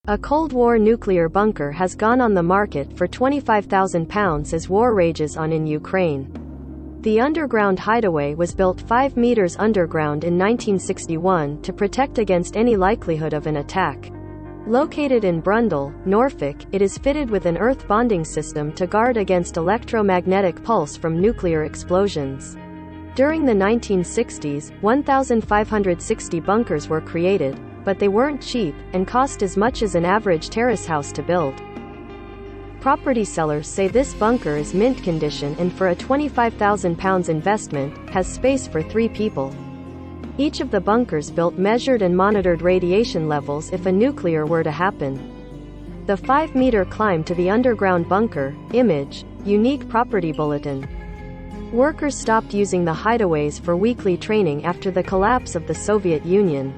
A Cold War nuclear bunker has gone on the market for £25,000 as war rages on in Ukraine. The underground hideaway was built 5 meters underground in 1961 to protect against any likelihood of an attack. Located in Brundall, Norfolk, it is fitted with an earth bonding system to guard against electromagnetic pulse from nuclear explosions. During the 1960s, 1,560 bunkers were created, but they weren't cheap, and cost as much as an average terrace house to build. Property sellers say this bunker is mint condition and for a £25,000 investment, has space for 3 people. Each of the bunkers built measured and monitored radiation levels if a nuclear were to happen. The 5-meter climb to the underground bunker, image, unique property bulletin. Workers stopped using the hideaways for weekly training after the collapse of the Soviet Union.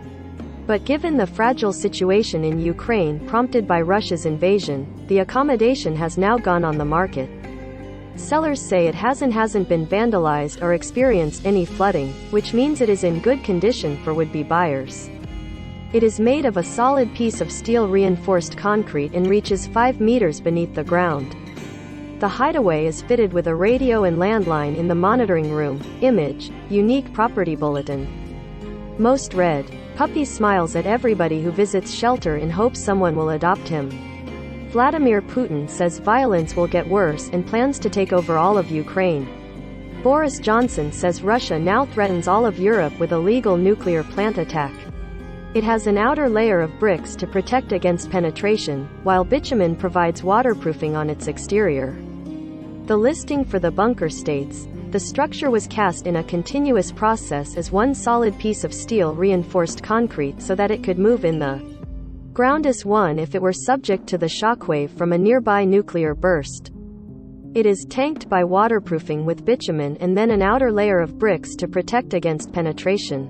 But given the fragile situation in Ukraine prompted by Russia's invasion, the accommodation has now gone on the market. Sellers say it hasn't been vandalized or experienced any flooding, which means it is in good condition for would-be buyers. It is made of a solid piece of steel-reinforced concrete and reaches 5 meters beneath the ground. The hideaway is fitted with a radio and landline in the monitoring room, image, unique property bulletin. Most read. Puppy smiles at everybody who visits shelter in hopes someone will adopt him. Vladimir Putin says violence will get worse and plans to take over all of Ukraine. Boris Johnson says Russia now threatens all of Europe with a legal nuclear plant attack. It has an outer layer of bricks to protect against penetration, while bitumen provides waterproofing on its exterior. The listing for the bunker states, the structure was cast in a continuous process as one solid piece of steel-reinforced concrete so that it could move in the ground as one if it were subject to the shockwave from a nearby nuclear burst. It is tanked by waterproofing with bitumen and then an outer layer of bricks to protect against penetration.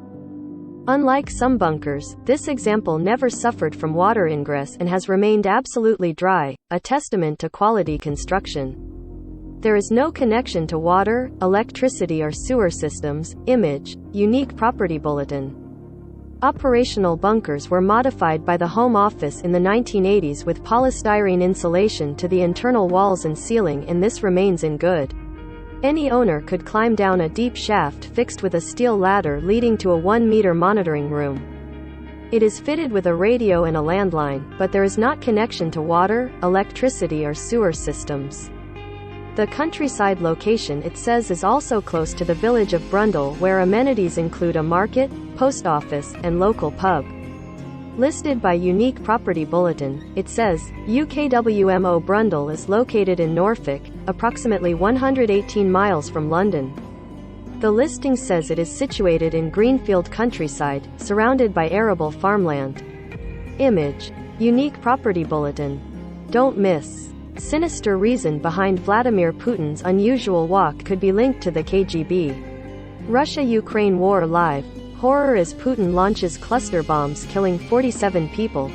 Unlike some bunkers, this example never suffered from water ingress and has remained absolutely dry, a testament to quality construction. There is no connection to water, electricity or sewer systems, image, unique property bulletin. Operational bunkers were modified by the Home Office in the 1980s with polystyrene insulation to the internal walls and ceiling, and this remains in good. Any owner could climb down a deep shaft fixed with a steel ladder leading to a 1-meter monitoring room. It is fitted with a radio and a landline, but there is not connection to water, electricity or sewer systems. The countryside location, it says, is also close to the village of Brundall, where amenities include a market, post office, and local pub. Listed by Unique Property Bulletin, it says, UKWMO Brundall is located in Norfolk, approximately 118 miles from London. The listing says it is situated in greenfield countryside, surrounded by arable farmland. Image. Unique Property Bulletin. Don't miss. Sinister reason behind Vladimir Putin's unusual walk could be linked to the KGB. Russia-Ukraine war live. Horror as Putin launches cluster bombs killing 47 people.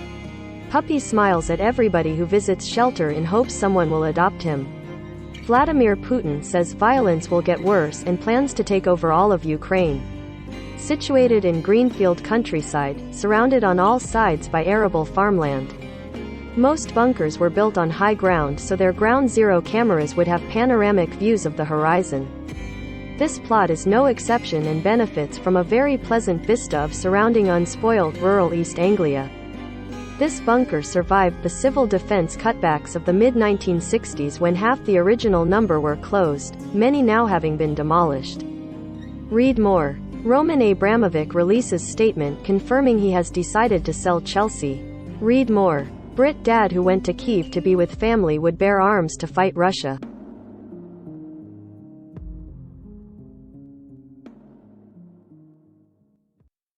Puppy smiles at everybody who visits shelter in hopes someone will adopt him. Vladimir Putin says violence will get worse and plans to take over all of Ukraine. Situated in greenfield countryside, surrounded on all sides by arable farmland. Most bunkers were built on high ground so their ground zero cameras would have panoramic views of the horizon. This plot is no exception and benefits from a very pleasant vista of surrounding unspoiled rural East Anglia. This bunker survived the civil defense cutbacks of the mid-1960s when half the original number were closed, many now having been demolished. Read more. Roman Abramovich releases statement confirming he has decided to sell Chelsea. Read more. Brit dad who went to Kyiv to be with family would bear arms to fight Russia.